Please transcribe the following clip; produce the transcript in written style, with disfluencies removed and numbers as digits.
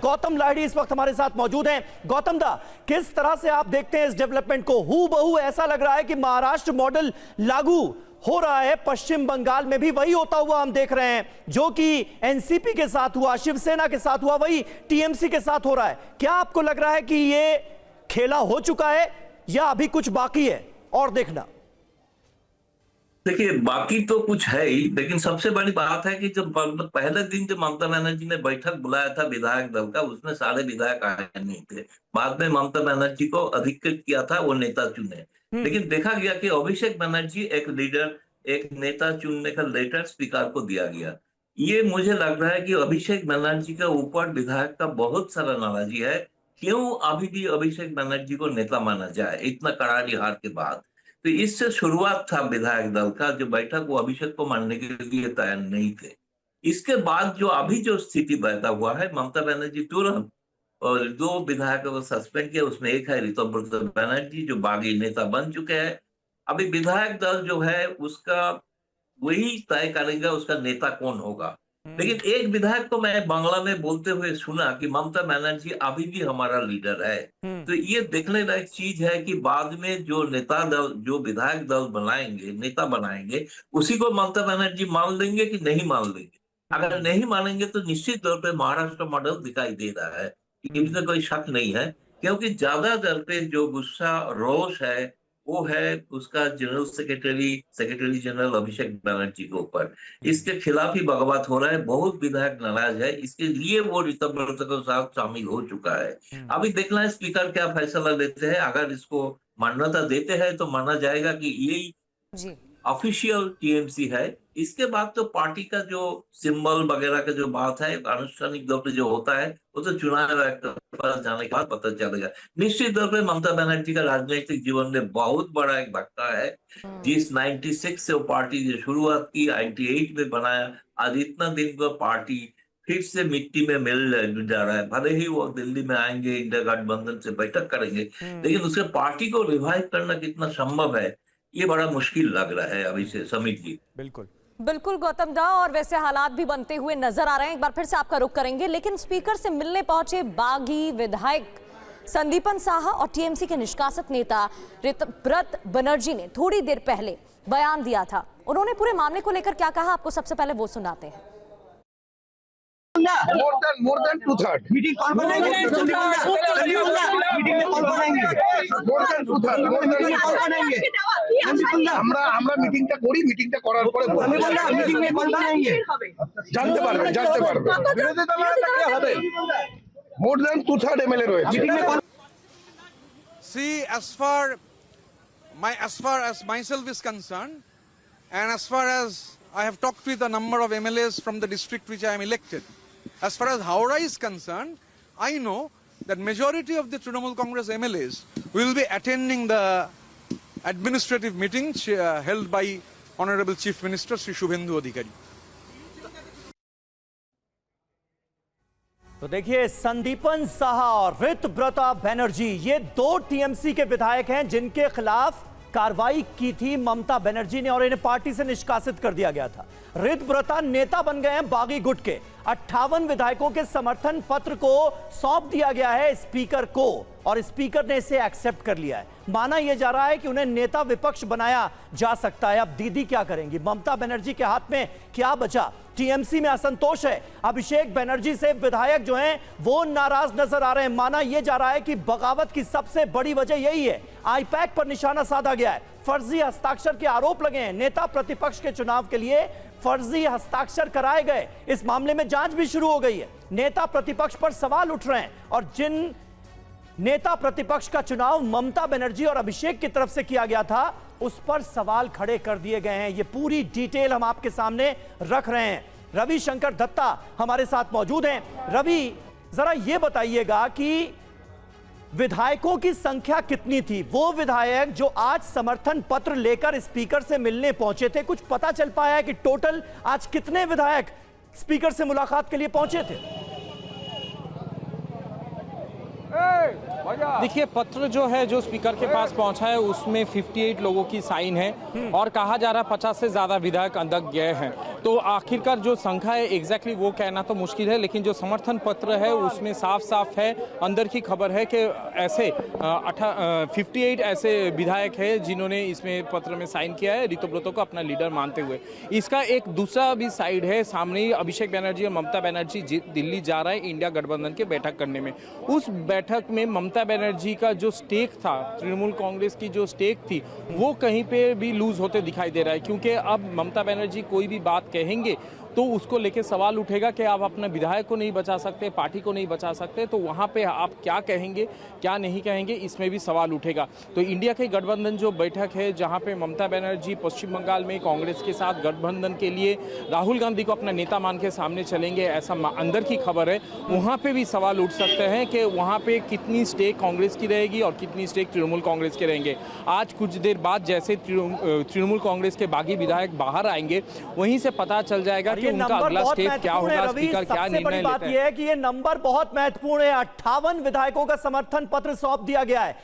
गौतम लाहिड़ी इस वक्त हमारे साथ मौजूद हैं। गौतम दा, किस तरह से आप देखते हैं इस डेवलपमेंट को? हूबहू ऐसा लग रहा है कि महाराष्ट्र मॉडल लागू हो रहा है, पश्चिम बंगाल में भी वही होता हुआ हम देख रहे हैं, जो कि एनसीपी के साथ हुआ, शिवसेना के साथ हुआ, वही टीएमसी के साथ हो रहा है। क्या आपको लग रहा है कि ये खेला हो चुका है या अभी कुछ बाकी है और देखना? देखिए, बाकी तो कुछ है ही, लेकिन सबसे बड़ी बात है कि जब पहले दिन जब ममता बनर्जी ने बैठक बुलाया था विधायक दल का, उसमें सारे विधायक आए नहीं थे। बाद में ममता बनर्जी को अधिकृत किया था, वो नेता चुने। लेकिन देखा गया कि अभिषेक बनर्जी एक लीडर, एक नेता चुनने का लेटर स्पीकर को दिया गया। ये मुझे लग रहा है कि अभिषेक बनर्जी के ऊपर विधायक का बहुत सारा नाराजगी है। क्यों अभी भी अभिषेक बनर्जी को नेता माना जाए इतना करारी हार के बाद? तो इससे शुरुआत था विधायक दल का जो बैठक, वो अभिषेक को मानने के लिए तैयार नहीं थे। इसके बाद जो अभी जो स्थिति पैदा हुआ है, ममता बनर्जी तुरंत और 2 विधायकों को सस्पेंड किया। उसमें एक है ऋतुव्रत बनर्जी जो बागी नेता बन चुके हैं। अभी विधायक दल जो है उसका वही तय करेगा उसका नेता कौन होगा। लेकिन एक विधायक को मैं बांग्ला में बोलते हुए सुना कि ममता बनर्जी अभी भी हमारा लीडर है। तो ये देखने लायक चीज है कि बाद में जो नेता दल, जो विधायक दल बनाएंगे, नेता बनाएंगे, उसी को ममता बनर्जी मान लेंगे कि नहीं मान लेंगे। अगर नहीं मानेंगे तो निश्चित तौर पे महाराष्ट्र मॉडल दिखाई दे रहा है, इसमें कोई शक नहीं है। क्योंकि ज्यादा दर पे जो गुस्सा, रोष है, वो है उसका सेक्रेटरी जनरल अभिषेक बनर्जी के ऊपर। इसके खिलाफ ही बगावत हो रहा है, बहुत विधायक नाराज है, इसके लिए वो ऋतुव्रत के साथ शामिल हो चुका है। अभी देखना है स्पीकर क्या फैसला लेते हैं। अगर इसको मान्यता देते हैं तो माना जाएगा कि यही ऑफिशियल टीएमसी है। इसके बाद तो पार्टी का जो सिंबल वगैरह का जो बात है, आनुष्ठानिक तौर पे जो होता है, वो तो चुनाव आयोग के पास जाने के बाद पता चलेगा। निश्चित तौर पे ममता बनर्जी का राजनीतिक जीवन में बहुत बड़ा एक धक्का है। जिस 96 से वो पार्टी ने शुरुआत की, 98 में बनाया, आज इतना दिन को पार्टी फिर से मिट्टी में मिल जा रहा है। भले ही वो दिल्ली में आएंगे, इंडिया गठबंधन से बैठक करेंगे, लेकिन उसके पार्टी को रिवाइव करना कितना संभव है, ये बड़ा मुश्किल लग रहा है अभी से। समीर जी, बिल्कुल गौतम दा, और वैसे हालात भी बनते हुए नजर आ रहे हैं। एक बार फिर से आपका रुख करेंगे, लेकिन स्पीकर से मिलने पहुंचे बागी विधायक संदीपन साहा और टीएमसी के निष्कासित नेता ऋतुव्रत बनर्जी ने थोड़ी देर पहले बयान दिया था। उन्होंने पूरे मामले को लेकर क्या कहा, आपको सबसे पहले वो सुनाते हैं। more than 2/3 मीटिंग कॉल बनाएंगे, मीटिंग में कॉल बनाएंगे, more than 2/3 कॉल बनाएंगे। আমরা মিটিংটা করি, মিটিংটা করার পরে আমি বললাম মিটিং में कॉल बनाएंगे, জানতে পারবে বিরোধী দলনেতা কি হবে। more than 2/3 এমএলএ রয়েছে মিটিং में call. See, as far as myself is concerned, and as far as I have talked with a number of MLAs from the district which I am elected, as far as Howrah is concerned, I know that majority of the Trinamool Congress MLAs will be attending the administrative meeting held by Honorable Chief Minister Sri Shubhendu Adhikari. तो देखिए, संदीपन साहा और ऋतुव्रत बनर्जी, ये 2 TMC के विधायक हैं जिनके खिलाफ कार्रवाई की थी ममता बनर्जी ने और इन्हें पार्टी से निष्कासित कर दिया गया था। ऋतुव्रत नेता बन गए हैं बागी गुट के। 58 विधायकों के समर्थन पत्र को सौंप दिया गया है स्पीकर को और स्पीकर ने इसे एक्सेप्ट कर लिया है। माना यह जा रहा है कि उन्हें नेता विपक्ष बनाया जा सकता है। अब दीदी क्या करेंगी? ममता बनर्जी के हाथ में क्या बचा? टीएमसी में असंतोष है। अभिषेक बनर्जी से विधायक जो हैं वो नाराज नजर आ रहे हैं। माना यह जा रहा है कि बगावत की सबसे बड़ी वजह यही है, आईपैक पर निशाना साधा गया है, फर्जी हस्ताक्षर के आरोप लगे हैं। नेता प्रतिपक्ष के चुनाव के लिए फर्जी हस्ताक्षर कराए गए। इस मामले में जांच भी शुरू हो गई है। नेता प्रतिपक्ष पर सवाल उठ रहे हैं और जिन नेता प्रतिपक्ष का चुनाव ममता बनर्जी और अभिषेक की तरफ से किया गया था, उस पर सवाल खड़े कर दिए गए हैं। ये पूरी डिटेल हम आपके सामने रख रहे हैं। रविशंकर दत्ता हमारे साथ मौजूद हैं। रवि, जरा ये बताइएगा कि विधायकों की संख्या कितनी थी? वो विधायक जो आज समर्थन पत्र लेकर स्पीकर से मिलने पहुंचे थे, कुछ पता चल पाया है कि टोटल आज कितने विधायक स्पीकर से मुलाकात के लिए पहुंचे थे? देखिए, पत्र जो है जो स्पीकर के पास पहुंचा है उसमें 58 लोगों की साइन है और कहा जा रहा है 50 से ज्यादा विधायक अंदर गए हैं। तो आखिरकार जो संख्या है एग्जैक्टली वो कहना तो मुश्किल है, लेकिन जो समर्थन पत्र है उसमें साफ साफ है, अंदर की खबर है कि ऐसे 58 ऐसे विधायक हैं जिन्होंने इसमें पत्र में साइन किया है ऋतुव्रत को अपना लीडर मानते हुए। इसका एक दूसरा भी साइड है, सामने ही अभिषेक बनर्जी और ममता बनर्जी दिल्ली जा रहा है इंडिया गठबंधन की बैठक करने में। उस बैठक में ममता बनर्जी का जो स्टेक था, तृणमूल कांग्रेस की जो स्टेक थी, वो कहीं पे भी लूज होते दिखाई दे रहा है, क्योंकि अब ममता बनर्जी कोई भी बात कहेंगे तो उसको लेके सवाल उठेगा कि आप अपने विधायक को नहीं बचा सकते, पार्टी को नहीं बचा सकते, तो वहाँ पे आप क्या कहेंगे क्या नहीं कहेंगे, इसमें भी सवाल उठेगा। तो इंडिया के गठबंधन जो बैठक है जहाँ पे ममता बनर्जी पश्चिम बंगाल में कांग्रेस के साथ गठबंधन के लिए राहुल गांधी को अपना नेता मान के सामने चलेंगे, ऐसा अंदर की खबर है। वहाँ पे भी सवाल उठ सकते हैं कि वहाँ पे कितनी स्टेक कांग्रेस की रहेगी और कितनी स्टेक तृणमूल कांग्रेस के रहेंगे। आज कुछ देर बाद जैसे तृणमूल कांग्रेस के बागी विधायक बाहर आएंगे, वहीं से पता चल जाएगा कि उनका अगला स्टेप क्या होगा, स्पीकर क्या निर्णय लेते हैं। बात यह है कि ये नंबर बहुत महत्वपूर्ण है। 58 विधायकों का समर्थन पत्र सौंप दिया गया है।